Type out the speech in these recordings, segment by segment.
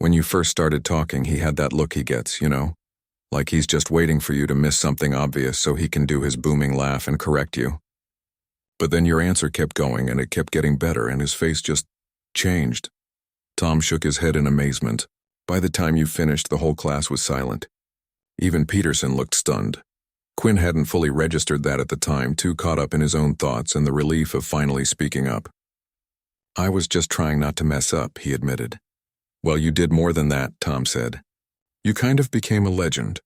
When you first started talking, he had that look he gets, like he's just waiting for you to miss something obvious so he can do his booming laugh and correct you. But then your answer kept going and it kept getting better and his face just changed. Tom shook his head in amazement. By the time you finished, the whole class was silent. Even Peterson looked stunned. Quinn hadn't fully registered that at the time, too caught up in his own thoughts and the relief of finally speaking up. "I was just trying not to mess up," he admitted. "Well, you did more than that," Tom said. "You kind of became a legend."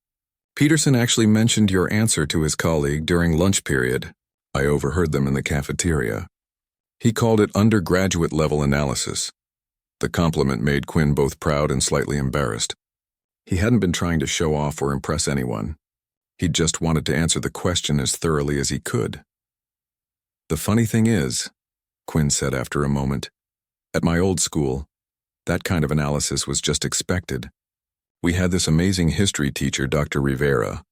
Peterson actually mentioned your answer to his colleague during lunch period. I overheard them in the cafeteria. He called it undergraduate-level analysis. The compliment made Quinn both proud and slightly embarrassed. He hadn't been trying to show off or impress anyone. He just wanted to answer the question as thoroughly as he could. "The funny thing is," Quinn said after a moment, "at my old school, that kind of analysis was just expected. We had this amazing history teacher, Dr. Rivera,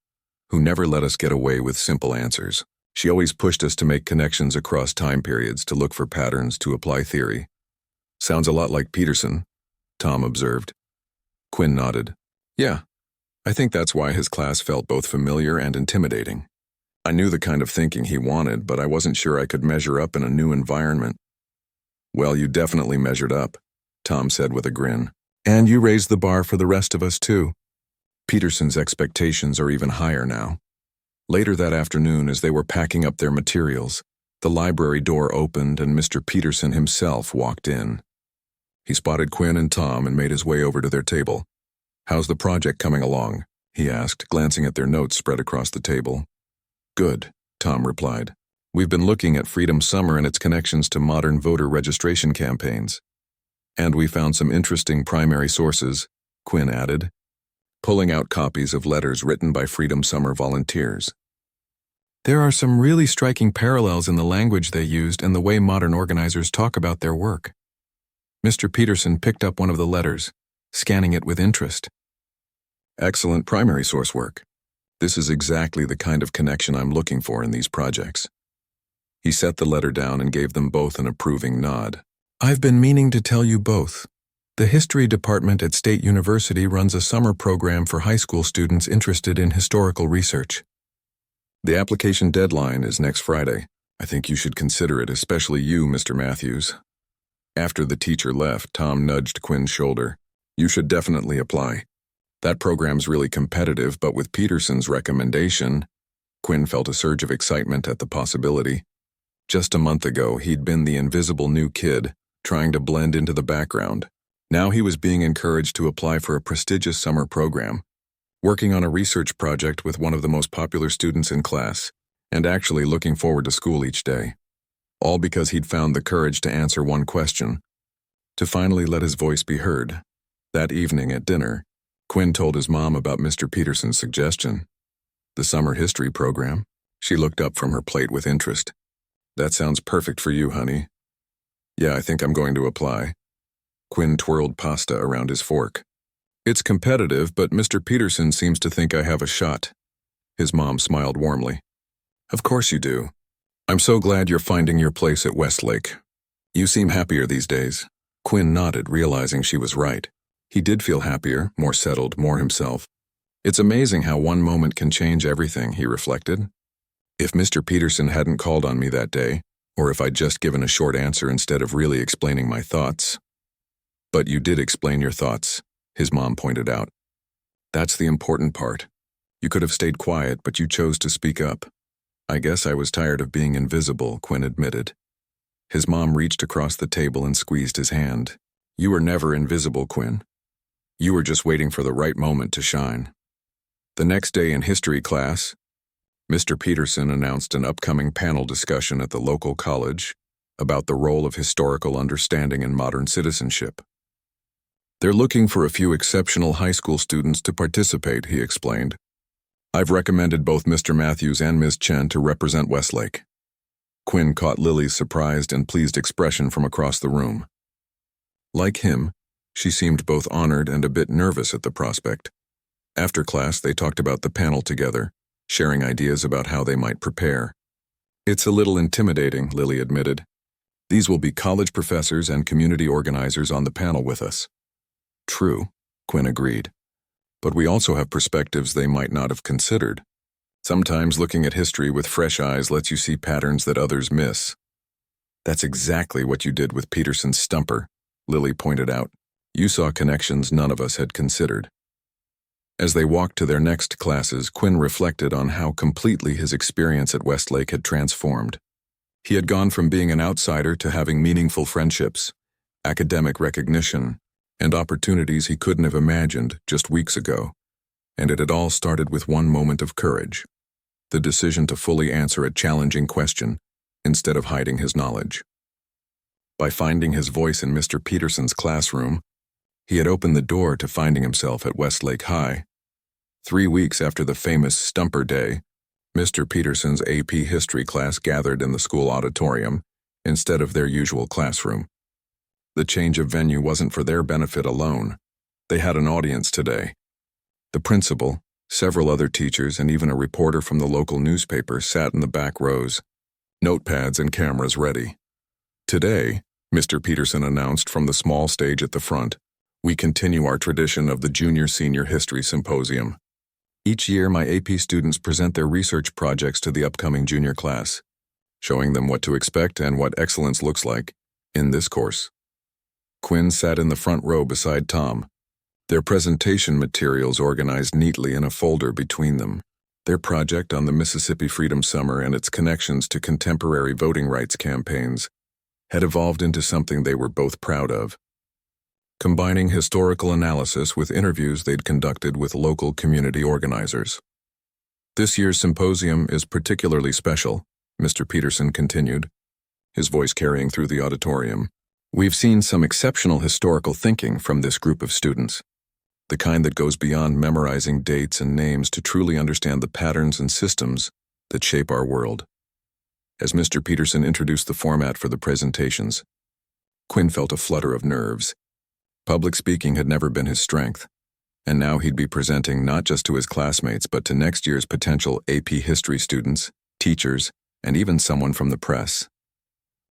who never let us get away with simple answers. She always pushed us to make connections across time periods, to look for patterns, to apply theory." "Sounds a lot like Peterson," Tom observed. Quinn nodded. "Yeah, I think that's why his class felt both familiar and intimidating. I knew the kind of thinking he wanted, but I wasn't sure I could measure up in a new environment." "Well, you definitely measured up," Tom said with a grin. "And you raised the bar for the rest of us, too. Peterson's expectations are even higher now." Later that afternoon, as they were packing up their materials, the library door opened and Mr. Peterson himself walked in. He spotted Quinn and Tom and made his way over to their table. "How's the project coming along?" he asked, glancing at their notes spread across the table. "Good," Tom replied. "We've been looking at Freedom Summer and its connections to modern voter registration campaigns. And we found some interesting primary sources," Quinn added, pulling out copies of letters written by Freedom Summer volunteers. "There are some really striking parallels in the language they used and the way modern organizers talk about their work." Mr. Peterson picked up one of the letters, scanning it with interest. "Excellent primary source work. This is exactly the kind of connection I'm looking for in these projects." He set the letter down and gave them both an approving nod. "I've been meaning to tell you both. The history department at State University runs a summer program for high school students interested in historical research. The application deadline is next Friday. I think you should consider it, especially you, Mr. Matthews." After the teacher left, Tom nudged Quinn's shoulder. "You should definitely apply. That program's really competitive, but with Peterson's recommendation..." Quinn felt a surge of excitement at the possibility. Just a month ago, he'd been the invisible new kid, trying to blend into the background. Now he was being encouraged to apply for a prestigious summer program, working on a research project with one of the most popular students in class, and actually looking forward to school each day. All because he'd found the courage to answer one question, to finally let his voice be heard. That evening at dinner, Quinn told his mom about Mr. Peterson's suggestion. "The summer history program?" She looked up from her plate with interest. "That sounds perfect for you, honey." "Yeah, I think I'm going to apply." Quinn twirled pasta around his fork. "It's competitive, but Mr. Peterson seems to think I have a shot." His mom smiled warmly. "Of course you do. I'm so glad you're finding your place at Westlake. You seem happier these days." Quinn nodded, realizing she was right. He did feel happier, more settled, more himself. "It's amazing how one moment can change everything," he reflected. "If Mr. Peterson hadn't called on me that day, or if I'd just given a short answer instead of really explaining my thoughts." "But you did explain your thoughts," his mom pointed out. "That's the important part. You could have stayed quiet, but you chose to speak up." "I guess I was tired of being invisible," Quinn admitted. His mom reached across the table and squeezed his hand. "You were never invisible, Quinn. You were just waiting for the right moment to shine." The next day in history class, Mr. Peterson announced an upcoming panel discussion at the local college about the role of historical understanding in modern citizenship. "They're looking for a few exceptional high school students to participate," he explained. "I've recommended both Mr. Matthews and Ms. Chen to represent Westlake." Quinn caught Lily's surprised and pleased expression from across the room. Like him, she seemed both honored and a bit nervous at the prospect. After class, they talked about the panel together, sharing ideas about how they might prepare. "It's a little intimidating," Lily admitted. "These will be college professors and community organizers on the panel with us. True, Quinn agreed. But we also have perspectives they might not have considered. Sometimes looking at history with fresh eyes lets you see patterns that others miss. That's exactly what you did with Peterson's stumper, Lily pointed out. You saw connections none of us had considered. As they walked to their next classes, Quinn reflected on how completely his experience at Westlake had transformed. He had gone from being an outsider to having meaningful friendships, academic recognition, and opportunities he couldn't have imagined just weeks ago. And it had all started with one moment of courage, the decision to fully answer a challenging question instead of hiding his knowledge. By finding his voice in Mr. Peterson's classroom, he had opened the door to finding himself at Westlake High. 3 weeks after the famous Stumper Day, Mr. Peterson's AP history class gathered in the school auditorium instead of their usual classroom. The change of venue wasn't for their benefit alone. They had an audience today. The principal, several other teachers, and even a reporter from the local newspaper sat in the back rows, notepads and cameras ready. Today, Mr. Peterson announced from the small stage at the front, we continue our tradition of the Junior-Senior History Symposium. Each year, my AP students present their research projects to the upcoming junior class, showing them what to expect and what excellence looks like in this course. Quinn sat in the front row beside Tom, their presentation materials organized neatly in a folder between them. Their project on the Mississippi Freedom Summer and its connections to contemporary voting rights campaigns had evolved into something they were both proud of, combining historical analysis with interviews they'd conducted with local community organizers. This year's symposium is particularly special, Mr. Peterson continued, his voice carrying through the auditorium. We've seen some exceptional historical thinking from this group of students, the kind that goes beyond memorizing dates and names to truly understand the patterns and systems that shape our world. As Mr. Peterson introduced the format for the presentations, Quinn felt a flutter of nerves. Public speaking had never been his strength, and now he'd be presenting not just to his classmates but to next year's potential AP history students, teachers, and even someone from the press.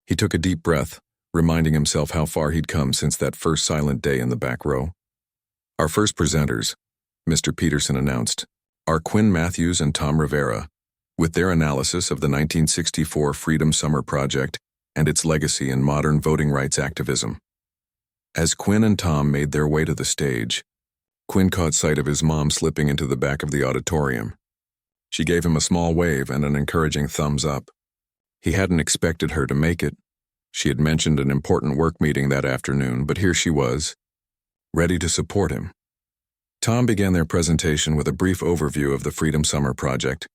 He took a deep breath, reminding himself how far he'd come since that first silent day in the back row. Our first presenters, Mr. Peterson announced, are Quinn Matthews and Tom Rivera, with their analysis of the 1964 Freedom Summer Project and its legacy in modern voting rights activism. As Quinn and Tom made their way to the stage, Quinn caught sight of his mom slipping into the back of the auditorium. She gave him a small wave and an encouraging thumbs up. He hadn't expected her to make it. She had mentioned an important work meeting that afternoon, but here she was, ready to support him. Tom began their presentation with a brief overview of the Freedom Summer Project,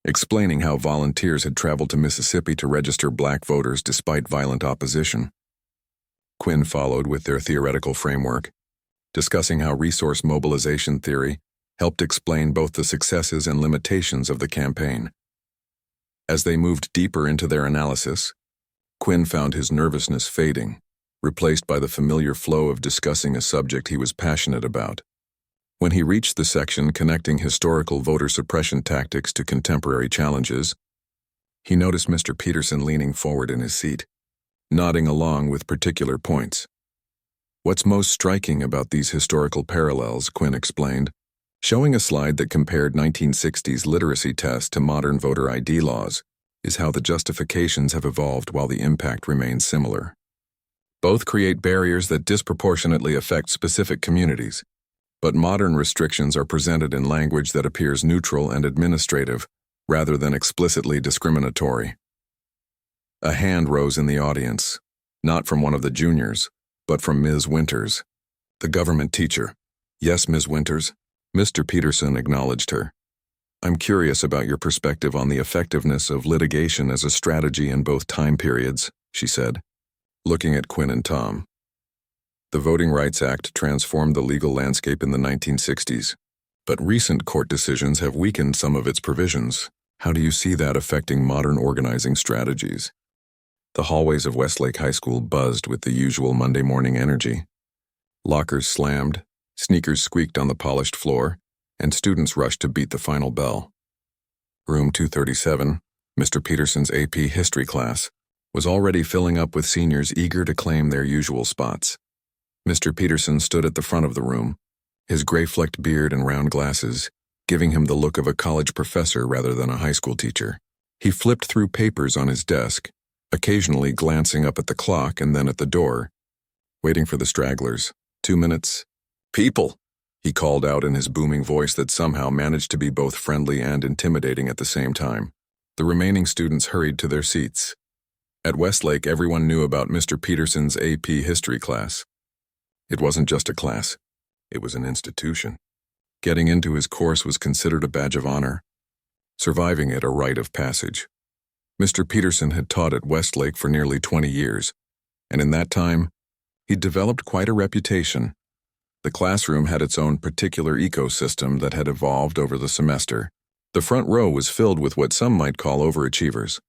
explaining how volunteers had traveled to Mississippi to register black voters despite violent opposition. Quinn followed with their theoretical framework, discussing how resource mobilization theory helped explain both the successes and limitations of the campaign. As they moved deeper into their analysis, Quinn found his nervousness fading, replaced by the familiar flow of discussing a subject he was passionate about. When he reached the section connecting historical voter suppression tactics to contemporary challenges, he noticed Mr. Peterson leaning forward in his seat, nodding along with particular points. What's most striking about these historical parallels, Quinn explained, showing a slide that compared 1960s literacy tests to modern voter ID laws, is how the justifications have evolved while the impact remains similar. Both create barriers that disproportionately affect specific communities, but modern restrictions are presented in language that appears neutral and administrative, rather than explicitly discriminatory. A hand rose in the audience, not from one of the juniors, but from Ms. Winters, the government teacher. Yes, Ms. Winters, Mr. Peterson acknowledged her. I'm curious about your perspective on the effectiveness of litigation as a strategy in both time periods, she said, looking at Quinn and Tom. The Voting Rights Act transformed the legal landscape in the 1960s, but recent court decisions have weakened some of its provisions. How do you see that affecting modern organizing strategies? The hallways of Westlake High School buzzed with the usual Monday morning energy. Lockers slammed, sneakers squeaked on the polished floor, and students rushed to beat the final bell. Room 237, Mr. Peterson's AP history class, was already filling up with seniors eager to claim their usual spots. Mr. Peterson stood at the front of the room, his gray-flecked beard and round glasses, giving him the look of a college professor rather than a high school teacher. He flipped through papers on his desk, occasionally glancing up at the clock and then at the door, waiting for the stragglers. 2 minutes. "People!" he called out in his booming voice that somehow managed to be both friendly and intimidating at the same time. The remaining students hurried to their seats. At Westlake, everyone knew about Mr. Peterson's AP history class. It wasn't just a class. It was an institution. Getting into his course was considered a badge of honor, surviving it a rite of passage. Mr. Peterson had taught at Westlake for nearly 20 years, and in that time, he'd developed quite a reputation. The classroom had its own particular ecosystem that had evolved over the semester. The front row was filled with what some might call overachievers,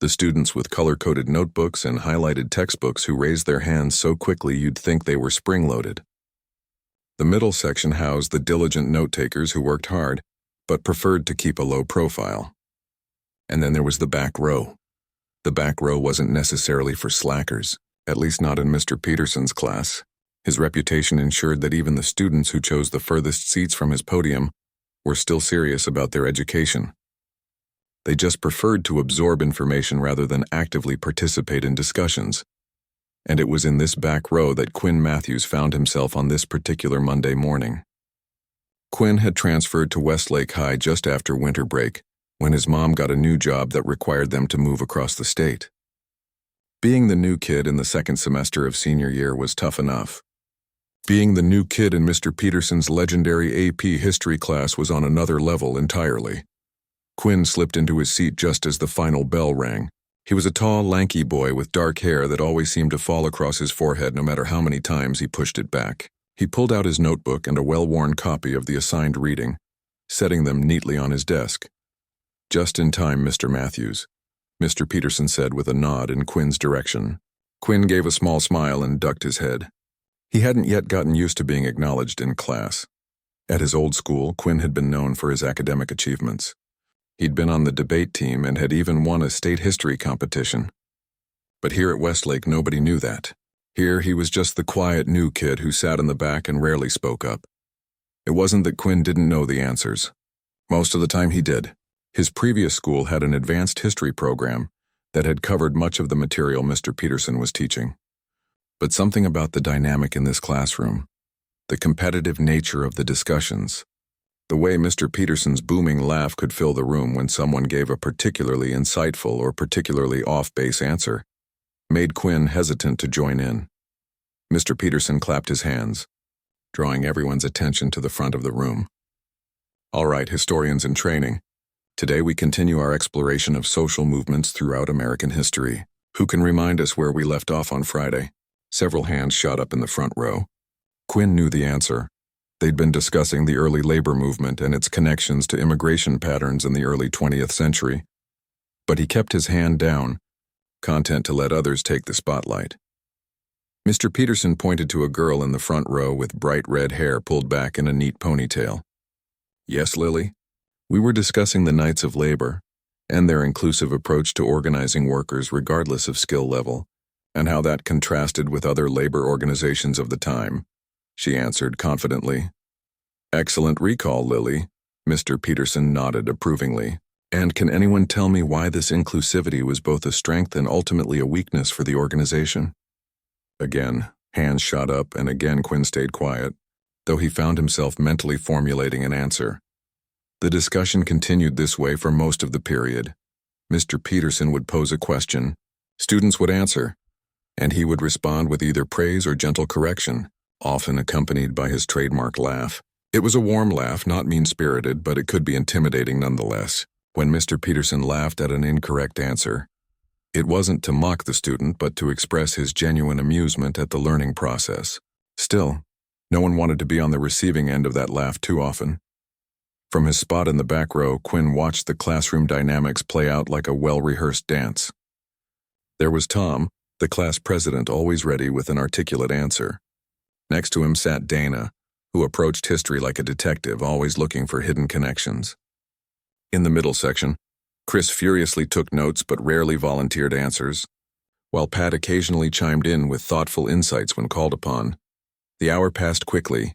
the students with color-coded notebooks and highlighted textbooks who raised their hands so quickly you'd think they were spring-loaded. The middle section housed the diligent note-takers who worked hard, but preferred to keep a low profile. And then there was the back row. The back row wasn't necessarily for slackers, at least not in Mr. Peterson's class. His reputation ensured that even the students who chose the furthest seats from his podium were still serious about their education. They just preferred to absorb information rather than actively participate in discussions. And it was in this back row that Quinn Matthews found himself on this particular Monday morning. Quinn had transferred to Westlake High just after winter break, when his mom got a new job that required them to move across the state. Being the new kid in the second semester of senior year was tough enough. Being the new kid in Mr. Peterson's legendary AP history class was on another level entirely. Quinn slipped into his seat just as the final bell rang. He was a tall, lanky boy with dark hair that always seemed to fall across his forehead no matter how many times he pushed it back. He pulled out his notebook and a well-worn copy of the assigned reading, setting them neatly on his desk. "Just in time, Mr. Matthews," Mr. Peterson said with a nod in Quinn's direction. Quinn gave a small smile and ducked his head. He hadn't yet gotten used to being acknowledged in class. At his old school, Quinn had been known for his academic achievements. He'd been on the debate team and had even won a state history competition. But here at Westlake, nobody knew that. Here, he was just the quiet new kid who sat in the back and rarely spoke up. It wasn't that Quinn didn't know the answers. Most of the time he did. His previous school had an advanced history program that had covered much of the material Mr. Peterson was teaching. But something about the dynamic in this classroom, the competitive nature of the discussions, the way Mr. Peterson's booming laugh could fill the room when someone gave a particularly insightful or particularly off-base answer, made Quinn hesitant to join in. Mr. Peterson clapped his hands, drawing everyone's attention to the front of the room. "All right, historians in training. Today we continue our exploration of social movements throughout American history. Who can remind us where we left off on Friday?" Several hands shot up in the front row. Quinn knew the answer. They'd been discussing the early labor movement and its connections to immigration patterns in the early 20th century. But he kept his hand down, content to let others take the spotlight. Mr. Peterson pointed to a girl in the front row with bright red hair pulled back in a neat ponytail. "Yes, Lily? We were discussing the Knights of Labor and their inclusive approach to organizing workers regardless of skill level, and how that contrasted with other labor organizations of the time," she answered confidently. "Excellent recall, Lily," Mr. Peterson nodded approvingly. "And can anyone tell me why this inclusivity was both a strength and ultimately a weakness for the organization?" Again, hands shot up, and again Quinn stayed quiet, though he found himself mentally formulating an answer. The discussion continued this way for most of the period. Mr. Peterson would pose a question, students would answer, and he would respond with either praise or gentle correction, often accompanied by his trademark laugh. It was a warm laugh, not mean-spirited, but it could be intimidating nonetheless. When Mr. Peterson laughed at an incorrect answer, it wasn't to mock the student, but to express his genuine amusement at the learning process. Still, no one wanted to be on the receiving end of that laugh too often. From his spot in the back row, Quinn watched the classroom dynamics play out like a well-rehearsed dance. There was Tom, the class president, always ready with an articulate answer. Next to him sat Dana, who approached history like a detective, always looking for hidden connections. In the middle section, Chris furiously took notes but rarely volunteered answers, while Pat occasionally chimed in with thoughtful insights when called upon. The hour passed quickly,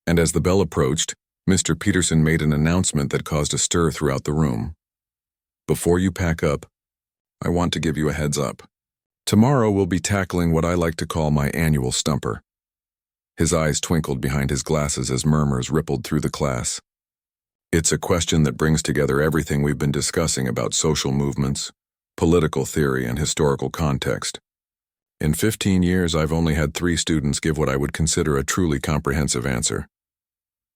and as the bell approached, Mr. Peterson made an announcement that caused a stir throughout the room. Before you pack up, I want to give you a heads up. Tomorrow we'll be tackling what I like to call my annual stumper. His eyes twinkled behind his glasses as murmurs rippled through the class. It's a question that brings together everything we've been discussing about social movements, political theory, and historical context. In 15 years, I've only had 3 students give what I would consider a truly comprehensive answer.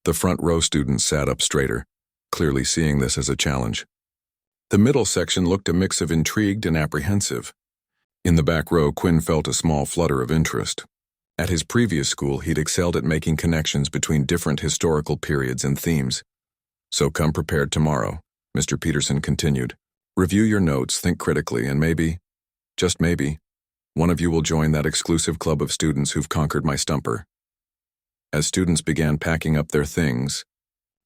The front row students sat up straighter, clearly seeing this as a challenge. The middle section looked a mix of intrigued and apprehensive. In the back row, Quinn felt a small flutter of interest. At his previous school, he'd excelled at making connections between different historical periods and themes. So come prepared tomorrow, Mr. Peterson continued. Review your notes, think critically, and maybe, just maybe, one of you will join that exclusive club of students who've conquered my stumper. As students began packing up their things,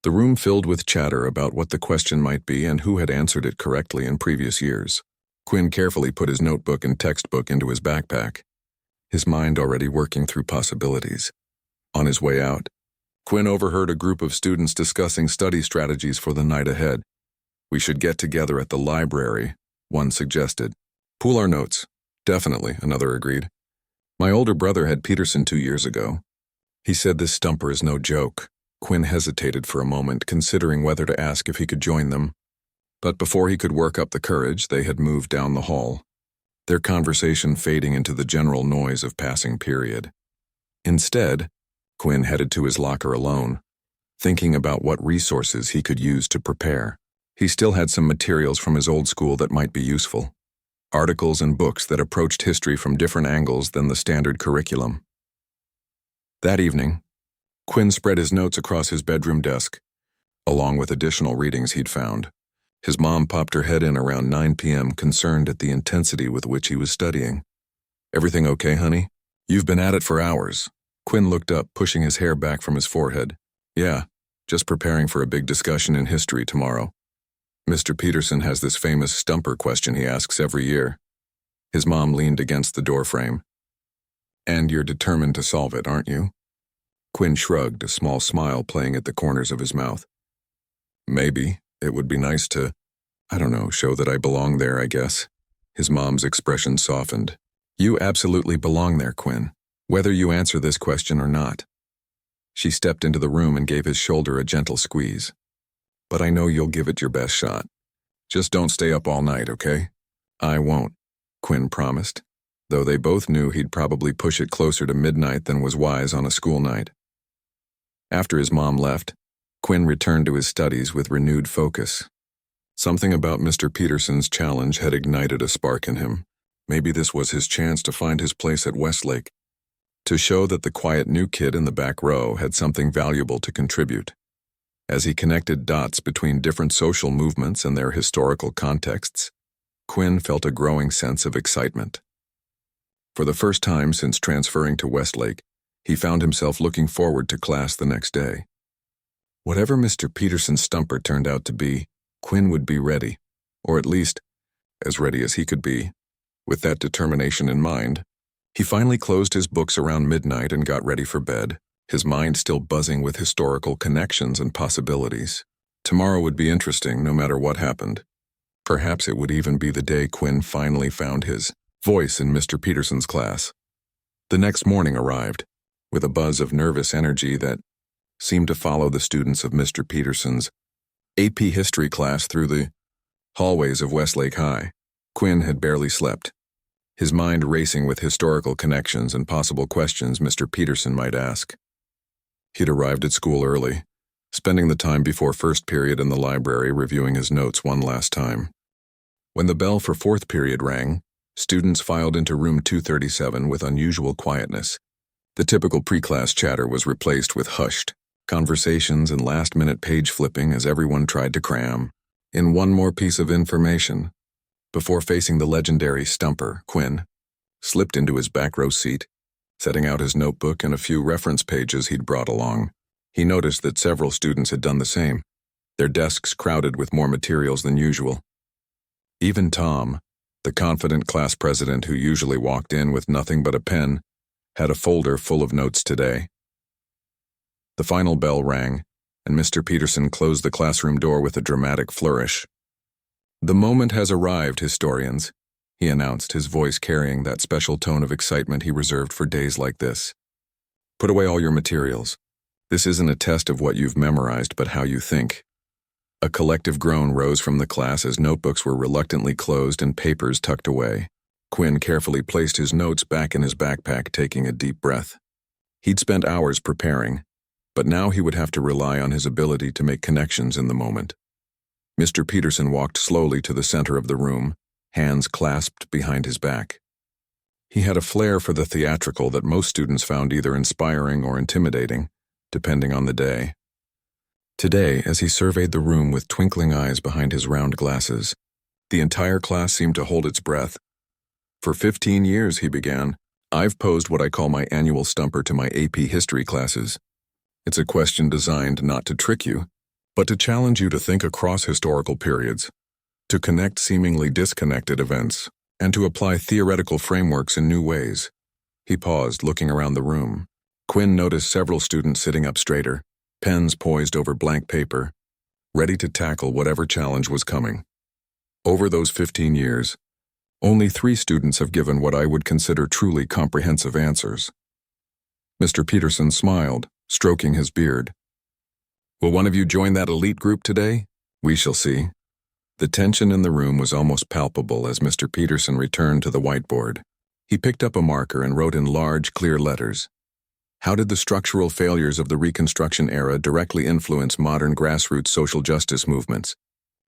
the room filled with chatter about what the question might be and who had answered it correctly in previous years. Quinn carefully put his notebook and textbook into his backpack, his mind already working through possibilities. On his way out, Quinn overheard a group of students discussing study strategies for the night ahead. We should get together at the library, one suggested. Pool our notes. Definitely, another agreed. My older brother had Peterson 2 years ago. He said this stumper is no joke. Quinn hesitated for a moment, considering whether to ask if he could join them. But before he could work up the courage, they had moved down the hall, their conversation fading into the general noise of passing period. Instead, Quinn headed to his locker alone, thinking about what resources he could use to prepare. He still had some materials from his old school that might be useful. Articles and books that approached history from different angles than the standard curriculum. That evening, Quinn spread his notes across his bedroom desk, along with additional readings he'd found. His mom popped her head in around 9 p.m., concerned at the intensity with which he was studying. Everything okay, honey? You've been at it for hours. Quinn looked up, pushing his hair back from his forehead. Yeah, just preparing for a big discussion in history tomorrow. Mr. Peterson has this famous stumper question he asks every year. His mom leaned against the doorframe. And you're determined to solve it, aren't you? Quinn shrugged, a small smile playing at the corners of his mouth. Maybe. It would be nice to, show that I belong there, I guess. His mom's expression softened. You absolutely belong there, Quinn, whether you answer this question or not. She stepped into the room and gave his shoulder a gentle squeeze. But I know you'll give it your best shot. Just don't stay up all night, okay? I won't, Quinn promised, though they both knew he'd probably push it closer to midnight than was wise on a school night. After his mom left, Quinn returned to his studies with renewed focus. Something about Mr. Peterson's challenge had ignited a spark in him. Maybe this was his chance to find his place at Westlake, to show that the quiet new kid in the back row had something valuable to contribute. As he connected dots between different social movements and their historical contexts, Quinn felt a growing sense of excitement. For the first time since transferring to Westlake, he found himself looking forward to class the next day. Whatever Mr. Peterson's stumper turned out to be, Quinn would be ready, or at least, as ready as he could be. With that determination in mind, he finally closed his books around midnight and got ready for bed, his mind still buzzing with historical connections and possibilities. Tomorrow would be interesting no matter what happened. Perhaps it would even be the day Quinn finally found his voice in Mr. Peterson's class. The next morning arrived, with a buzz of nervous energy that seemed to follow the students of Mr. Peterson's AP history class through the hallways of Westlake High. Quinn had barely slept, his mind racing with historical connections and possible questions Mr. Peterson might ask. He'd arrived at school early, spending the time before first period in the library reviewing his notes one last time. When the bell for fourth period rang, students filed into room 237 with unusual quietness. The typical pre-class chatter was replaced with hushed conversations and last-minute page flipping as everyone tried to cram in one more piece of information. Before facing the legendary stumper, Quinn slipped into his back row seat, setting out his notebook and a few reference pages he'd brought along. He noticed that several students had done the same, their desks crowded with more materials than usual. Even Tom, the confident class president who usually walked in with nothing but a pen, had a folder full of notes today. The final bell rang, and Mr. Peterson closed the classroom door with a dramatic flourish. "The moment has arrived, historians," he announced, his voice carrying that special tone of excitement he reserved for days like this. "Put away all your materials. This isn't a test of what you've memorized, but how you think." A collective groan rose from the class as notebooks were reluctantly closed and papers tucked away. Quinn carefully placed his notes back in his backpack, taking a deep breath. He'd spent hours preparing, but now he would have to rely on his ability to make connections in the moment. Mr. Peterson walked slowly to the center of the room, hands clasped behind his back. He had a flair for the theatrical that most students found either inspiring or intimidating, depending on the day. Today, as he surveyed the room with twinkling eyes behind his round glasses, the entire class seemed to hold its breath. "For 15 years, he began, I've posed what I call my annual stumper to my AP history classes. It's a question designed not to trick you, but to challenge you to think across historical periods, to connect seemingly disconnected events, and to apply theoretical frameworks in new ways." He paused, looking around the room. Quinn noticed several students sitting up straighter, pens poised over blank paper, ready to tackle whatever challenge was coming. Over those 15 years, only 3 students have given what I would consider truly comprehensive answers. Mr. Peterson smiled, stroking his beard. "Will one of you join that elite group today? We shall see." The tension in the room was almost palpable as Mr. Peterson returned to the whiteboard. He picked up a marker and wrote in large, clear letters, "How did the structural failures of the Reconstruction era directly influence modern grassroots social justice movements?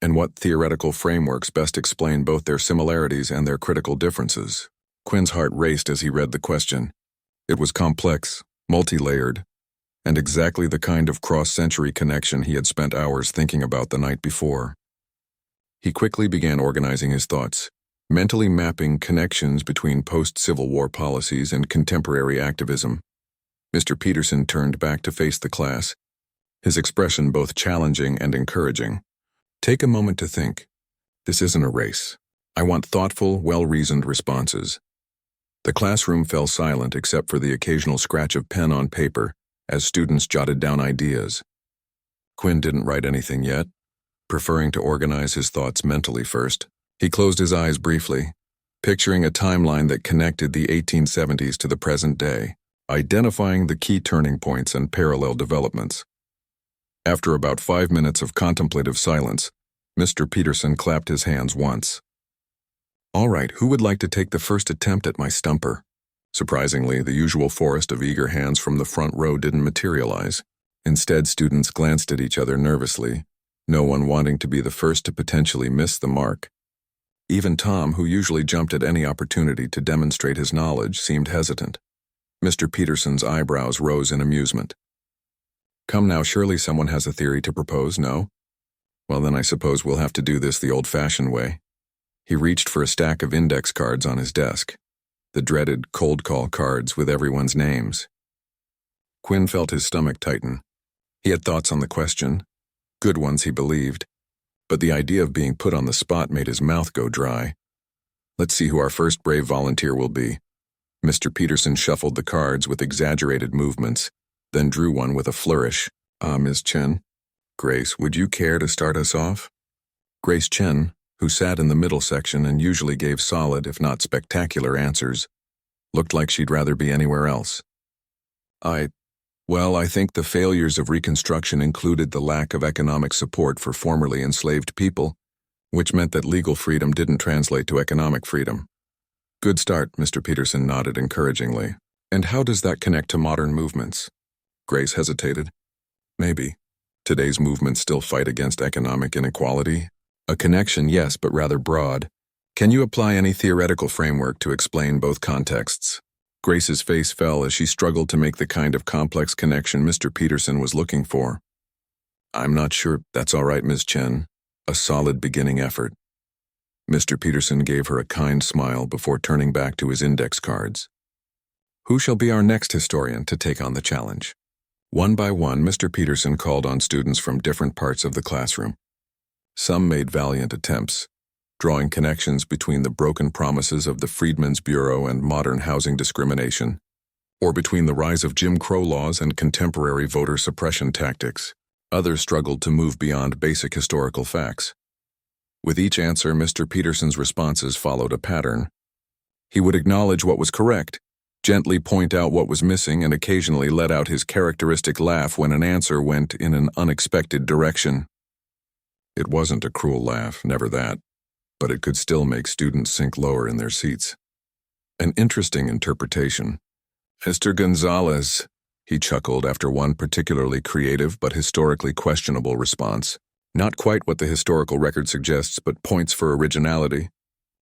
And what theoretical frameworks best explain both their similarities and their critical differences?" Quinn's heart raced as he read the question. It was complex, multi-layered, and exactly the kind of cross-century connection he had spent hours thinking about the night before. He quickly began organizing his thoughts, mentally mapping connections between post-Civil War policies and contemporary activism. Mr. Peterson turned back to face the class, his expression both challenging and encouraging. "Take a moment to think. This isn't a race. I want thoughtful, well-reasoned responses." The classroom fell silent except for the occasional scratch of pen on paper as students jotted down ideas. Quinn didn't write anything yet, preferring to organize his thoughts mentally first. He closed his eyes briefly, picturing a timeline that connected the 1870s to the present day, identifying the key turning points and parallel developments. After about 5 minutes of contemplative silence, Mr. Peterson clapped his hands once. "All right, who would like to take the first attempt at my stumper?" Surprisingly, the usual forest of eager hands from the front row didn't materialize. Instead, students glanced at each other nervously, no one wanting to be the first to potentially miss the mark. Even Tom, who usually jumped at any opportunity to demonstrate his knowledge, seemed hesitant. Mr. Peterson's eyebrows rose in amusement. "Come now, surely someone has a theory to propose, no? Well, then I suppose we'll have to do this the old-fashioned way." He reached for a stack of index cards on his desk, the dreaded cold call cards with everyone's names. Quinn felt his stomach tighten. He had thoughts on the question, good ones he believed, but the idea of being put on the spot made his mouth go dry. "Let's see who our first brave volunteer will be." Mr. Peterson shuffled the cards with exaggerated movements, then drew one with a flourish. Ms. Chen. Grace, would you care to start us off?" Grace Chen, who sat in the middle section and usually gave solid, if not spectacular, answers, looked like she'd rather be anywhere else. Well, I think the failures of Reconstruction included the lack of economic support for formerly enslaved people, which meant that legal freedom didn't translate to economic freedom." "Good start," Mr. Peterson nodded encouragingly. "And how does that connect to modern movements?" Grace hesitated. "Maybe. Today's movements still fight against economic inequality." "A connection, yes, but rather broad. Can you apply any theoretical framework to explain both contexts?" Grace's face fell as she struggled to make the kind of complex connection Mr. Peterson was looking for. "I'm not sure. That's all right, Ms. Chen. A solid beginning effort." Mr. Peterson gave her a kind smile before turning back to his index cards. "Who shall be our next historian to take on the challenge?" One by one, Mr. Peterson called on students from different parts of the classroom. Some made valiant attempts, drawing connections between the broken promises of the Freedmen's Bureau and modern housing discrimination. or between the rise of Jim Crow laws and contemporary voter suppression tactics. Others struggled to move beyond basic historical facts. With each answer, Mr. Peterson's responses followed a pattern. He would acknowledge what was correct, gently point out what was missing, and occasionally let out his characteristic laugh when an answer went in an unexpected direction. It wasn't a cruel laugh, never that, but it could still make students sink lower in their seats. An interesting interpretation. "Mr. Gonzalez," he chuckled after one particularly creative but historically questionable response. Not quite what the historical record suggests, but points for originality.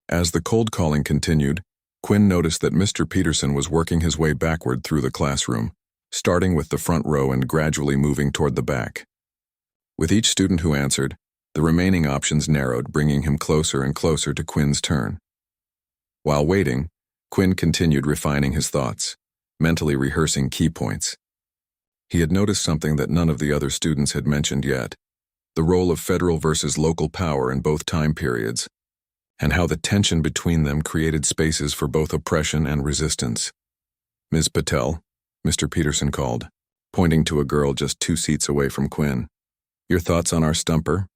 As the cold calling continued, Quinn noticed that Mr. Peterson was working his way backward through the classroom, starting with the front row and gradually moving toward the back. With each student who answered, the remaining options narrowed, bringing him closer and closer to Quinn's turn. While waiting, Quinn continued refining his thoughts, mentally rehearsing key points. He had noticed something that none of the other students had mentioned yet: the role of federal versus local power in both time periods, and how the tension between them created spaces for both oppression and resistance. "Ms. Patel," Mr. Peterson called, pointing to a girl just 2 seats away from Quinn. "Your thoughts on our stumper?"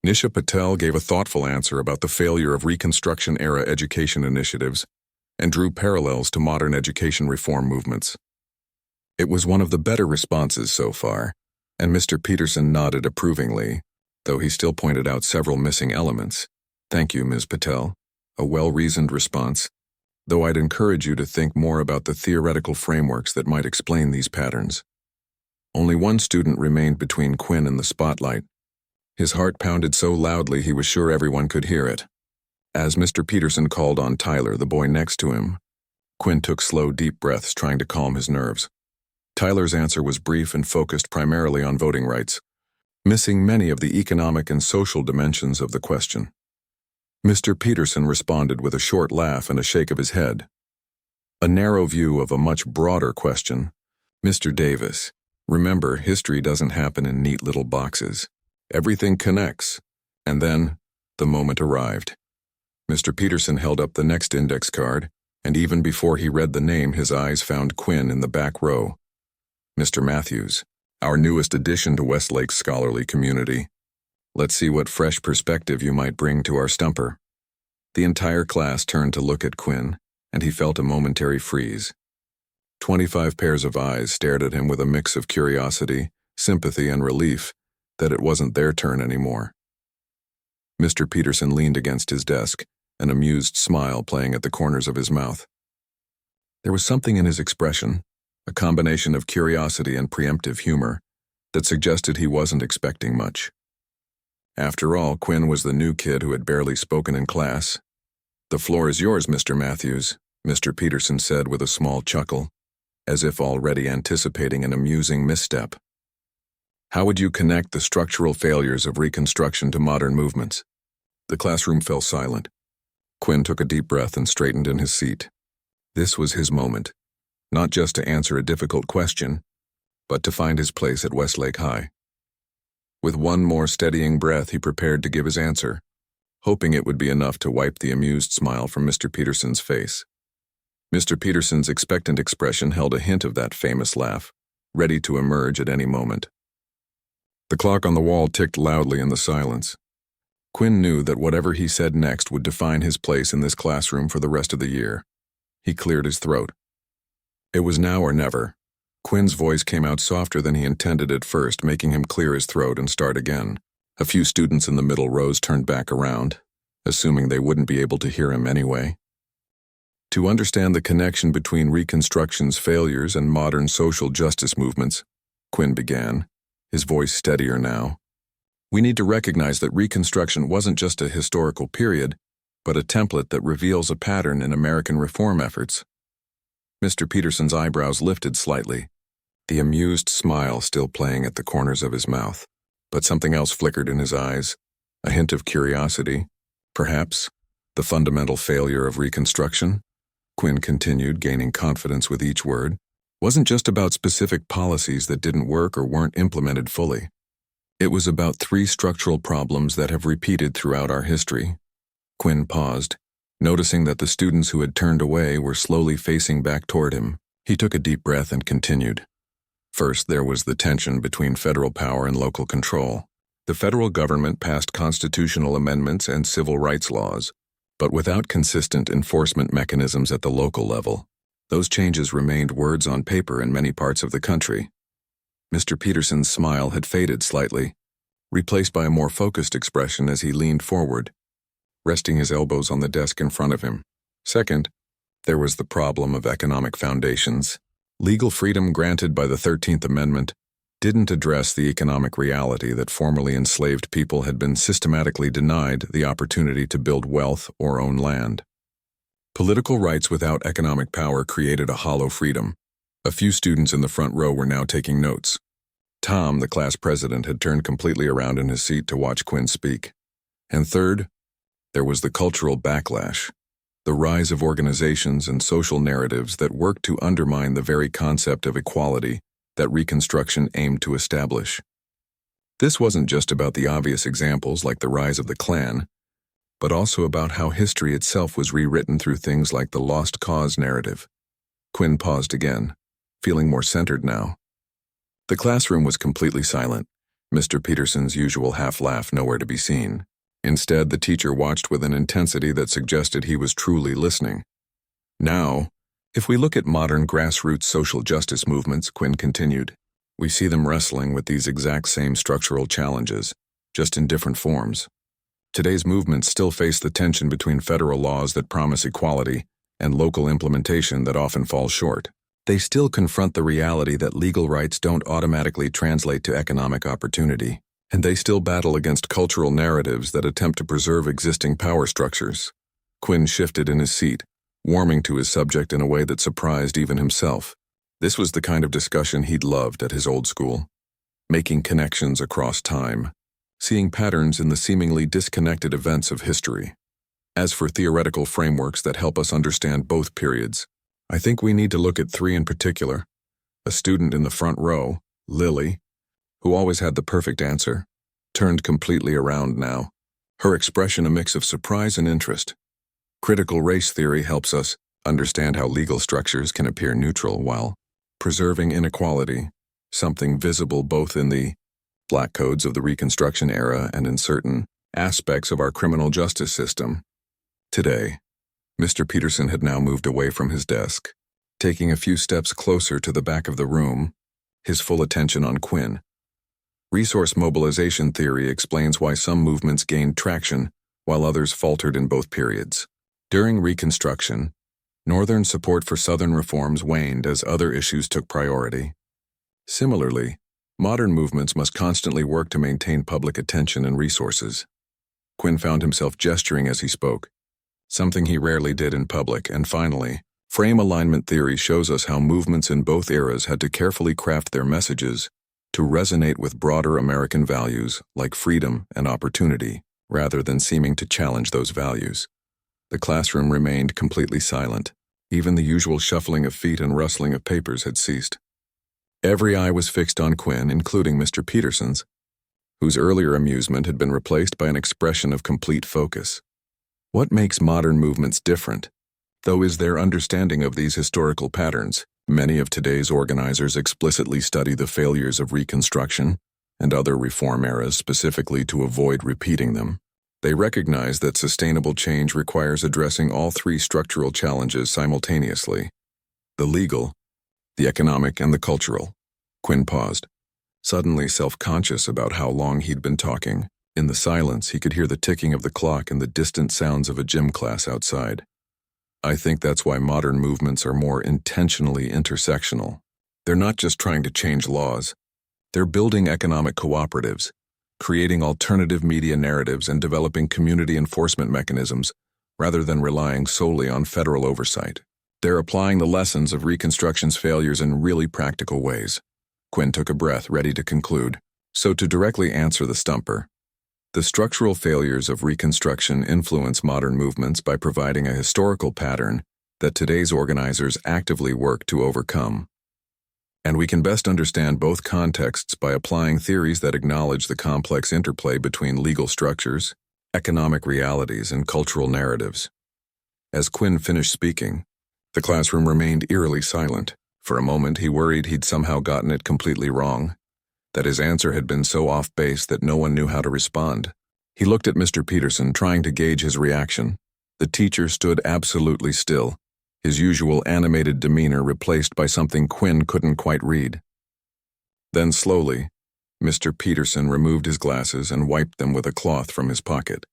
Nisha Patel gave a thoughtful answer about the failure of Reconstruction-era education initiatives and drew parallels to modern education reform movements. It was one of the better responses so far, and Mr. Peterson nodded approvingly, though he still pointed out several missing elements. "Thank you, Ms. Patel. A well-reasoned response, though I'd encourage you to think more about the theoretical frameworks that might explain these patterns." Only one student remained between Quinn and the spotlight. His heart pounded so loudly he was sure everyone could hear it. As Mr. Peterson called on Tyler, the boy next to him, Quinn took slow, deep breaths, trying to calm his nerves. Tyler's answer was brief and focused primarily on voting rights, missing many of the economic and social dimensions of the question. Mr. Peterson responded with a short laugh and a shake of his head. A narrow view of a much broader question. "Mr. Davis, remember, history doesn't happen in neat little boxes. Everything connects." And then, the moment arrived. Mr. Peterson held up the next index card, and even before he read the name, his eyes found Quinn in the back row. "Mr. Matthews, our newest addition to Westlake's scholarly community. Let's see what fresh perspective you might bring to our stumper." The entire class turned to look at Quinn, and he felt a momentary freeze. 25 pairs of eyes stared at him with a mix of curiosity, sympathy, and relief that it wasn't their turn anymore. Mr. Peterson leaned against his desk, an amused smile playing at the corners of his mouth. There was something in his expression, a combination of curiosity and preemptive humor, that suggested he wasn't expecting much. After all, Quinn was the new kid who had barely spoken in class. "The floor is yours, Mr. Matthews," Mr. Peterson said with a small chuckle, as if already anticipating an amusing misstep. "How would you connect the structural failures of Reconstruction to modern movements?" The classroom fell silent. Quinn took a deep breath and straightened in his seat. This was his moment, not just to answer a difficult question, but to find his place at Westlake High. With one more steadying breath, he prepared to give his answer, hoping it would be enough to wipe the amused smile from Mr. Peterson's face. Mr. Peterson's expectant expression held a hint of that famous laugh, ready to emerge at any moment. The clock on the wall ticked loudly in the silence. Quinn knew that whatever he said next would define his place in this classroom for the rest of the year. He cleared his throat. It was now or never. Quinn's voice came out softer than he intended at first, making him clear his throat and start again. A few students in the middle rows turned back around, assuming they wouldn't be able to hear him anyway. To understand the connection between Reconstruction's failures and modern social justice movements, Quinn began, his voice steadier now. "We need to recognize that Reconstruction wasn't just a historical period, but a template that reveals a pattern in American reform efforts." Mr. Peterson's eyebrows lifted slightly, the amused smile still playing at the corners of his mouth, but something else flickered in his eyes, a hint of curiosity. "Perhaps the fundamental failure of Reconstruction," Quinn continued, gaining confidence with each word, "wasn't just about specific policies that didn't work or weren't implemented fully. It was about 3 structural problems that have repeated throughout our history." Quinn paused, noticing that the students who had turned away were slowly facing back toward him, He took a deep breath and continued. First, there was the tension between federal power and local control. The federal government passed constitutional amendments and civil rights laws, but without consistent enforcement mechanisms at the local level. Those changes remained words on paper in many parts of the country. Mr. Peterson's smile had faded slightly, replaced by a more focused expression as he leaned forward, resting his elbows on the desk in front of him. Second, there was the problem of economic foundations. Legal freedom granted by the 13th Amendment didn't address the economic reality that formerly enslaved people had been systematically denied the opportunity to build wealth or own land. Political rights without economic power created a hollow freedom. A few students in the front row were now taking notes. Tom, the class president, had turned completely around in his seat to watch Quinn speak. And third, there was the cultural backlash, the rise of organizations and social narratives that worked to undermine the very concept of equality that Reconstruction aimed to establish. This wasn't just about the obvious examples like the rise of the Klan, but also about how history itself was rewritten through things like the lost cause narrative. Quinn paused again, feeling more centered now. The classroom was completely silent, Mr. Peterson's usual half-laugh nowhere to be seen. Instead, the teacher watched with an intensity that suggested he was truly listening. Now, if we look at modern grassroots social justice movements, Quinn continued, we see them wrestling with these exact same structural challenges, just in different forms. Today's movements still face the tension between federal laws that promise equality and local implementation that often falls short. They still confront the reality that legal rights don't automatically translate to economic opportunity, and they still battle against cultural narratives that attempt to preserve existing power structures. Quinn shifted in his seat, warming to his subject in a way that surprised even himself. This was the kind of discussion he'd loved at his old school, making connections across time, seeing patterns in the seemingly disconnected events of history. As for theoretical frameworks that help us understand both periods, I think we need to look at three in particular. A student in the front row, Lily, who always had the perfect answer, turned completely around now, her expression a mix of surprise and interest. Critical race theory helps us understand how legal structures can appear neutral while preserving inequality, something visible both in the black codes of the Reconstruction era and in certain aspects of our criminal justice system. Today, Mr. Peterson had now moved away from his desk, taking a few steps closer to the back of the room, his full attention on Quinn. Resource mobilization theory explains why some movements gained traction while others faltered in both periods. During Reconstruction, Northern support for Southern reforms waned as other issues took priority. Similarly, modern movements must constantly work to maintain public attention and resources. Quinn found himself gesturing as he spoke, something he rarely did in public, and finally, frame alignment theory shows us how movements in both eras had to carefully craft their messages to resonate with broader American values like freedom and opportunity, rather than seeming to challenge those values. The classroom remained completely silent. Even the usual shuffling of feet and rustling of papers had ceased. Every eye was fixed on Quinn, including Mr. Peterson's, whose earlier amusement had been replaced by an expression of complete focus. What makes modern movements different, though, is their understanding of these historical patterns. Many of today's organizers explicitly study the failures of Reconstruction and other reform eras specifically to avoid repeating them. They recognize that sustainable change requires addressing all three structural challenges simultaneously: the legal, the economic, and the cultural. Quinn paused, suddenly self-conscious about how long he'd been talking. In the silence, he could hear the ticking of the clock and the distant sounds of a gym class outside. I think that's why modern movements are more intentionally intersectional. They're not just trying to change laws. They're building economic cooperatives, creating alternative media narratives, and developing community enforcement mechanisms rather than relying solely on federal oversight. They're applying the lessons of Reconstruction's failures in really practical ways. Quinn took a breath, ready to conclude. So to directly answer the stumper, the structural failures of Reconstruction influence modern movements by providing a historical pattern that today's organizers actively work to overcome. And we can best understand both contexts by applying theories that acknowledge the complex interplay between legal structures, economic realities, and cultural narratives. As Quinn finished speaking, the classroom remained eerily silent, For a moment, he worried he'd somehow gotten it completely wrong, that his answer had been so off base that no one knew how to respond. He looked at Mr. Peterson, trying to gauge his reaction. The teacher stood absolutely still, his usual animated demeanor replaced by something Quinn couldn't quite read. Then slowly, Mr. Peterson removed his glasses and wiped them with a cloth from his pocket,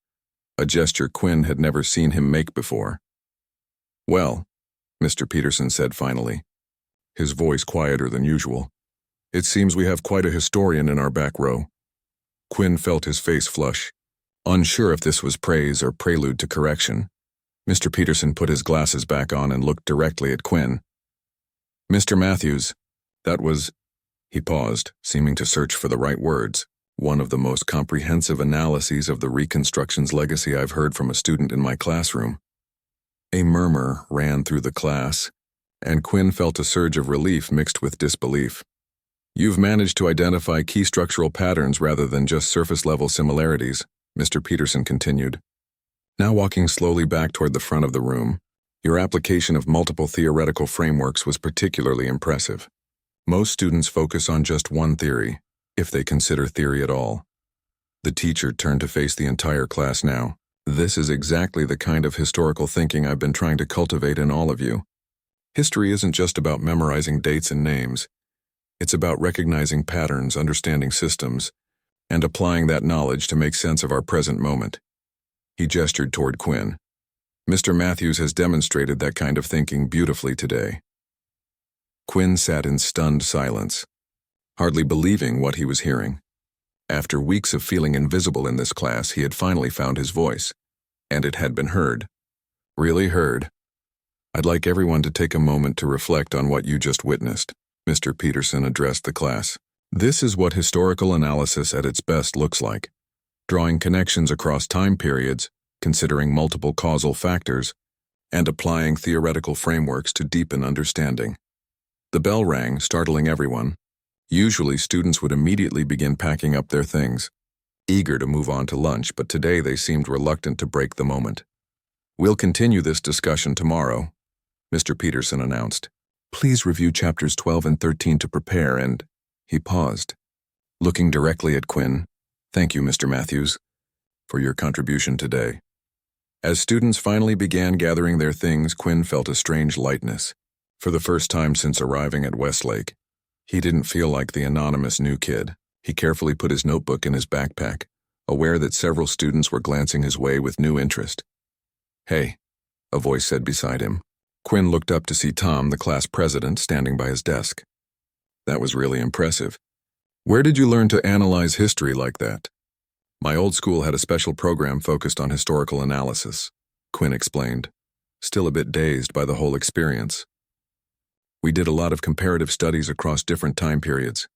a gesture Quinn had never seen him make before. "Well," Mr. Peterson said finally, his voice quieter than usual, "it seems we have quite a historian in our back row." Quinn felt his face flush, unsure if this was praise or prelude to correction. Mr. Peterson put his glasses back on and looked directly at Quinn. "Mr. Matthews, that was—" He paused, seeming to search for the right words. "One of the most comprehensive analyses of the Reconstruction's legacy I've heard from a student in my classroom." A murmur ran through the class, and Quinn felt a surge of relief mixed with disbelief. "You've managed to identify key structural patterns rather than just surface-level similarities," Mr. Peterson continued, now walking slowly back toward the front of the room. "Your application of multiple theoretical frameworks was particularly impressive. Most students focus on just one theory, if they consider theory at all." The teacher turned to face the entire class now. "This is exactly the kind of historical thinking I've been trying to cultivate in all of you. History isn't just about memorizing dates and names. It's about recognizing patterns, understanding systems, and applying that knowledge to make sense of our present moment." He gestured toward Quinn. "Mr. Matthews has demonstrated that kind of thinking beautifully today." Quinn sat in stunned silence, hardly believing what he was hearing. After weeks of feeling invisible in this class, he had finally found his voice, and it had been heard. Really heard. "I'd like everyone to take a moment to reflect on what you just witnessed," Mr. Peterson addressed the class. "This is what historical analysis at its best looks like, drawing connections across time periods, considering multiple causal factors, and applying theoretical frameworks to deepen understanding." The bell rang, startling everyone. Usually, students would immediately begin packing up their things, eager to move on to lunch, but today they seemed reluctant to break the moment. "We'll continue this discussion tomorrow," Mr. Peterson announced. "Please review chapters 12 and 13 to prepare," and he paused, looking directly at Quinn. "Thank you, Mr. Matthews, for your contribution today." As students finally began gathering their things, Quinn felt a strange lightness. For the first time since arriving at Westlake, he didn't feel like the anonymous new kid. He carefully put his notebook in his backpack, aware that several students were glancing his way with new interest. "Hey," a voice said beside him. Quinn looked up to see Tom, the class president, standing by his desk. "That was really impressive. Where did you learn to analyze history like that?" "My old school had a special program focused on historical analysis," Quinn explained, still a bit dazed by the whole experience. "We did a lot of comparative studies across different time periods."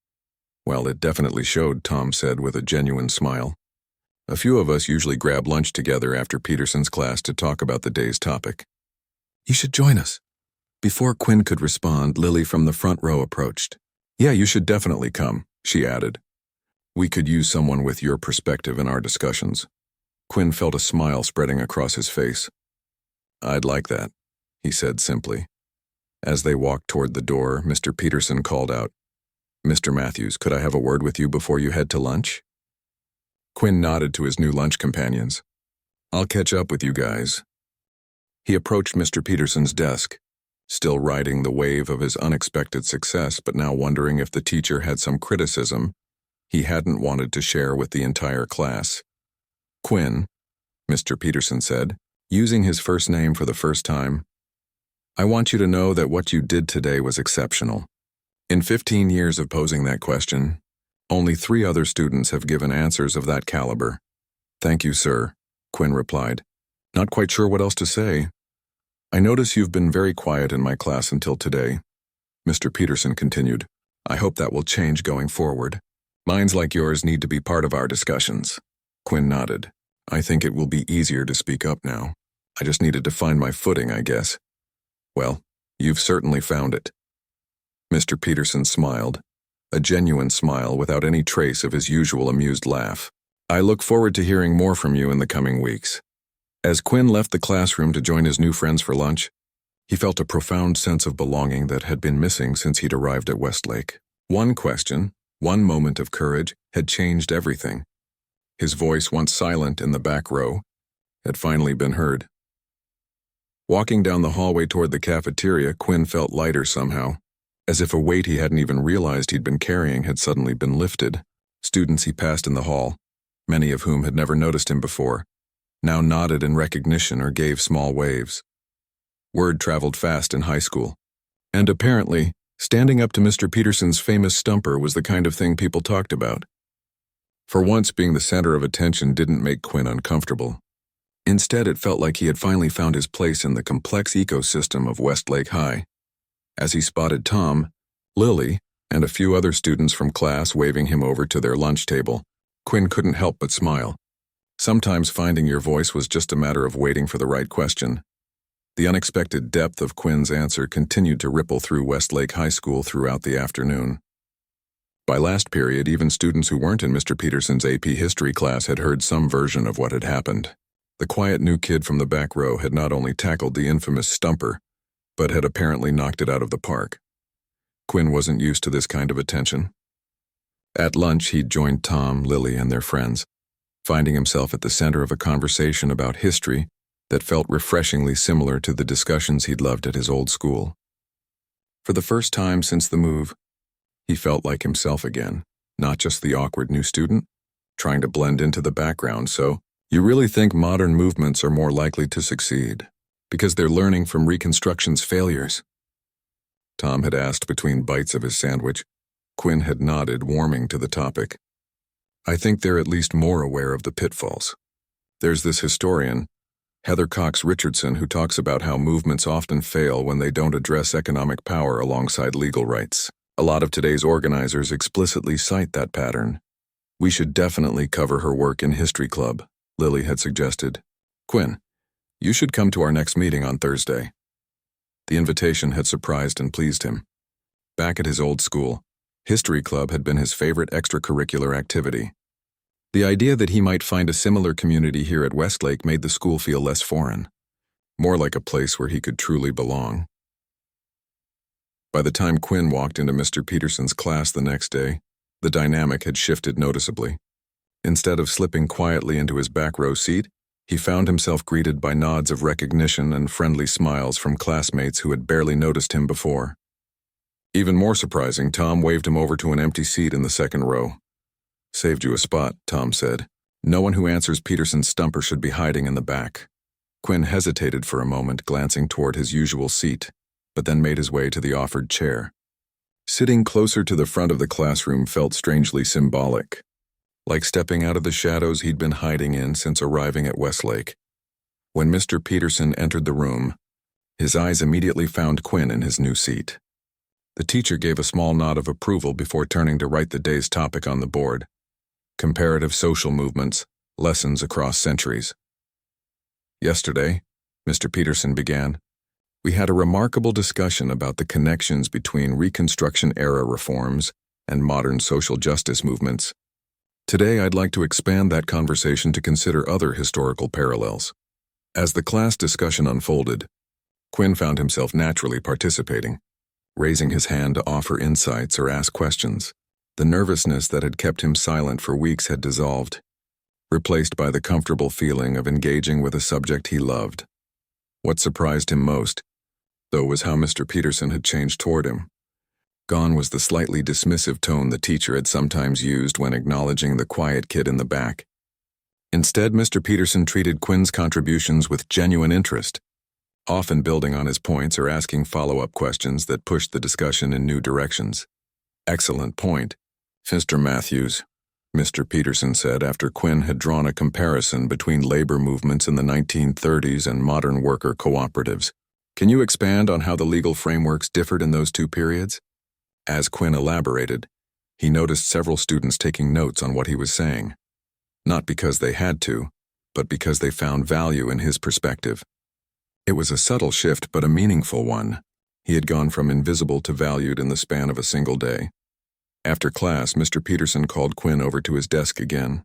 "Well, it definitely showed," Tom said with a genuine smile. "A few of us usually grab lunch together after Peterson's class to talk about the day's topic." "You should join us." Before Quinn could respond, Lily from the front row approached. "Yeah, you should definitely come," she added. "We could use someone with your perspective in our discussions." Quinn felt a smile spreading across his face. "I'd like that," he said simply. As they walked toward the door, Mr. Peterson called out, "Mr. Matthews, could I have a word with you before you head to lunch?" Quinn nodded to his new lunch companions. "I'll catch up with you guys." He approached Mr. Peterson's desk, still riding the wave of his unexpected success, but now wondering if the teacher had some criticism he hadn't wanted to share with the entire class. "Quinn," Mr. Peterson said, using his first name for the first time, "I want you to know that what you did today was exceptional. In 15 years of posing that question, only 3 other students have given answers of that caliber." "Thank you, sir," Quinn replied, not quite sure what else to say. "I notice you've been very quiet in my class until today," Mr. Peterson continued. "I hope that will change going forward. Minds like yours need to be part of our discussions." Quinn nodded. "I think it will be easier to speak up now. I just needed to find my footing, I guess." "Well, you've certainly found it." Mr. Peterson smiled, a genuine smile without any trace of his usual amused laugh. "I look forward to hearing more from you in the coming weeks." As Quinn left the classroom to join his new friends for lunch, He felt a profound sense of belonging that had been missing since he'd arrived at Westlake. One question, one moment of courage, had changed everything. His voice, once silent in the back row, had finally been heard. Walking down the hallway toward the cafeteria, Quinn felt lighter somehow, as if a weight he hadn't even realized he'd been carrying had suddenly been lifted. Students he passed in the hall, many of whom had never noticed him before, now nodded in recognition or gave small waves. Word traveled fast in high school, and apparently, standing up to Mr. Peterson's famous stumper was the kind of thing people talked about. For once, being the center of attention didn't make Quinn uncomfortable. Instead, it felt like he had finally found his place in the complex ecosystem of Westlake High. As he spotted Tom, Lily, and a few other students from class waving him over to their lunch table, Quinn couldn't help but smile. Sometimes finding your voice was just a matter of waiting for the right question. The unexpected depth of Quinn's answer continued to ripple through Westlake High School throughout the afternoon. By last period, even students who weren't in Mr. Peterson's AP history class had heard some version of what had happened. The quiet new kid from the back row had not only tackled the infamous stumper, but had apparently knocked it out of the park. Quinn wasn't used to this kind of attention. At lunch, he'd joined Tom, Lily, and their friends, finding himself at the center of a conversation about history that felt refreshingly similar to the discussions he'd loved at his old school. For the first time since the move, he felt like himself again, not just the awkward new student, trying to blend into the background. So, you really think modern movements are more likely to succeed because they're learning from Reconstruction's failures? Tom had asked between bites of his sandwich. Quinn had nodded, warming to the topic. I think they're at least more aware of the pitfalls. There's this historian, Heather Cox Richardson, who talks about how movements often fail when they don't address economic power alongside legal rights. A lot of today's organizers explicitly cite that pattern. We should definitely cover her work in History Club, Lily had suggested. Quinn, you should come to our next meeting on Thursday. The invitation had surprised and pleased him. Back at his old school, History Club had been his favorite extracurricular activity. The idea that he might find a similar community here at Westlake made the school feel less foreign, more like a place where he could truly belong. By the time Quinn walked into Mr. Peterson's class the next day, the dynamic had shifted noticeably. Instead of slipping quietly into his back row seat, he found himself greeted by nods of recognition and friendly smiles from classmates who had barely noticed him before. Even more surprising, Tom waved him over to an empty seat in the second row. Saved you a spot, Tom said. No one who answers Peterson's stumper should be hiding in the back. Quinn hesitated for a moment, glancing toward his usual seat, but then made his way to the offered chair. Sitting closer to the front of the classroom felt strangely symbolic, like stepping out of the shadows he'd been hiding in since arriving at Westlake. When Mr. Peterson entered the room, his eyes immediately found Quinn in his new seat. The teacher gave a small nod of approval before turning to write the day's topic on the board: Comparative Social Movements, Lessons Across Centuries. Yesterday, Mr. Peterson began, we had a remarkable discussion about the connections between Reconstruction-era reforms and modern social justice movements. Today, I'd like to expand that conversation to consider other historical parallels. As the class discussion unfolded, Quinn found himself naturally participating, raising his hand to offer insights or ask questions. The nervousness that had kept him silent for weeks had dissolved, replaced by the comfortable feeling of engaging with a subject he loved. What surprised him most, though, was how Mr. Peterson had changed toward him. Gone was the slightly dismissive tone the teacher had sometimes used when acknowledging the quiet kid in the back. Instead, Mr. Peterson treated Quinn's contributions with genuine interest, often building on his points or asking follow-up questions that pushed the discussion in new directions. Excellent point, Mr. Matthews, Mr. Peterson said after Quinn had drawn a comparison between labor movements in the 1930s and modern worker cooperatives. Can you expand on how the legal frameworks differed in those two periods? As Quinn elaborated, he noticed several students taking notes on what he was saying, not because they had to, but because they found value in his perspective. It was a subtle shift, but a meaningful one. He had gone from invisible to valued in the span of a single day. After class, Mr. Peterson called Quinn over to his desk again.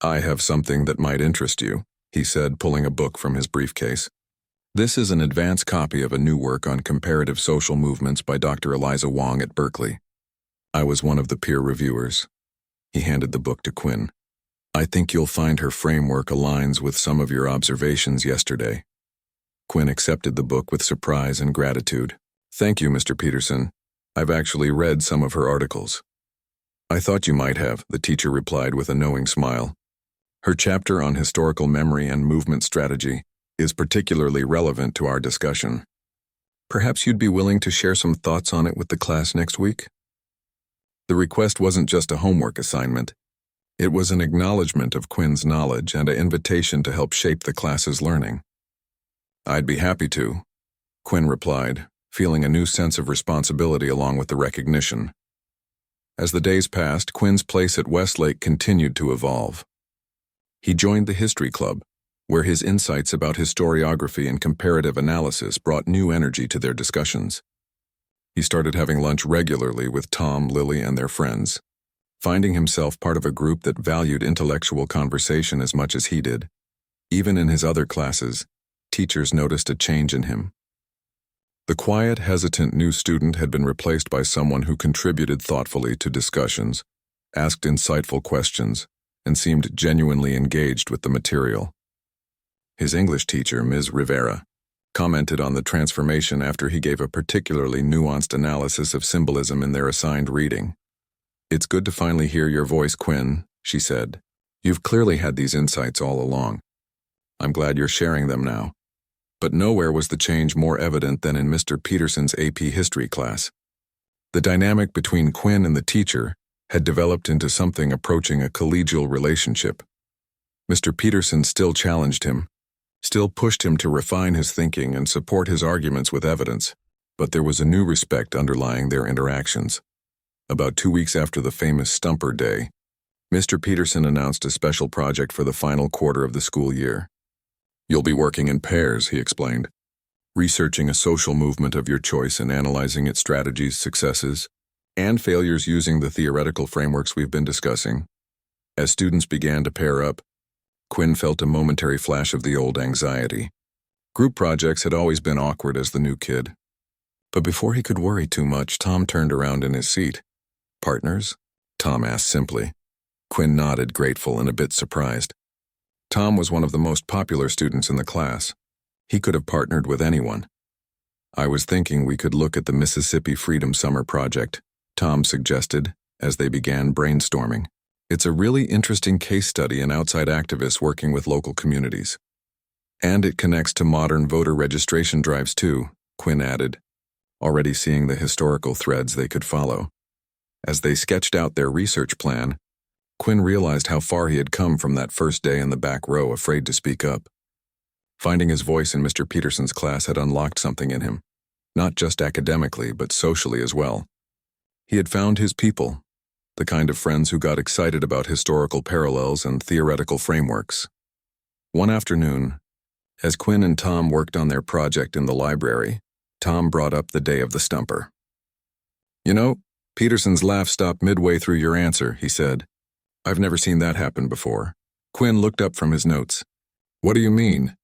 I have something that might interest you, he said, pulling a book from his briefcase. This is an advanced copy of a new work on comparative social movements by Dr. Eliza Wong at Berkeley. I was one of the peer reviewers. He handed the book to Quinn. I think you'll find her framework aligns with some of your observations yesterday. Quinn accepted the book with surprise and gratitude. Thank you, Mr. Peterson. I've actually read some of her articles. I thought you might have, the teacher replied with a knowing smile. Her chapter on historical memory and movement strategy is particularly relevant to our discussion. Perhaps you'd be willing to share some thoughts on it with the class next week? The request wasn't just a homework assignment. It was an acknowledgement of Quinn's knowledge and an invitation to help shape the class's learning. I'd be happy to, Quinn replied, feeling a new sense of responsibility along with the recognition. As the days passed, Quinn's place at Westlake continued to evolve. He joined the History Club, where his insights about historiography and comparative analysis brought new energy to their discussions. He started having lunch regularly with Tom, Lily, and their friends, finding himself part of a group that valued intellectual conversation as much as he did. Even in his other classes, teachers noticed a change in him. The quiet, hesitant new student had been replaced by someone who contributed thoughtfully to discussions, asked insightful questions, and seemed genuinely engaged with the material. His English teacher, Ms. Rivera, commented on the transformation after he gave a particularly nuanced analysis of symbolism in their assigned reading. It's good to finally hear your voice, Quinn, she said. You've clearly had these insights all along. I'm glad you're sharing them now. But nowhere was the change more evident than in Mr. Peterson's AP History class. The dynamic between Quinn and the teacher had developed into something approaching a collegial relationship. Mr. Peterson still challenged him, still pushed him to refine his thinking and support his arguments with evidence, but there was a new respect underlying their interactions. About 2 weeks after the famous Stumper Day, Mr. Peterson announced a special project for the final quarter of the school year. You'll be working in pairs, he explained, researching a social movement of your choice and analyzing its strategies, successes, and failures using the theoretical frameworks we've been discussing. As students began to pair up, Quinn felt a momentary flash of the old anxiety. Group projects had always been awkward as the new kid. But before he could worry too much, Tom turned around in his seat. Partners? Tom asked simply. Quinn nodded, grateful and a bit surprised. Tom was one of the most popular students in the class. He could have partnered with anyone. I was thinking we could look at the Mississippi Freedom Summer Project, Tom suggested, as they began brainstorming. It's a really interesting case study in outside activists working with local communities. And it connects to modern voter registration drives too, Quinn added, already seeing the historical threads they could follow. As they sketched out their research plan, Quinn realized how far he had come from that first day in the back row, afraid to speak up. Finding his voice in Mr. Peterson's class had unlocked something in him, not just academically, but socially as well. He had found his people, the kind of friends who got excited about historical parallels and theoretical frameworks. One afternoon, as Quinn and Tom worked on their project in the library, Tom brought up the day of the Stumper. You know, Peterson's laugh stopped midway through your answer, he said. I've never seen that happen before. Quinn looked up from his notes. What do you mean?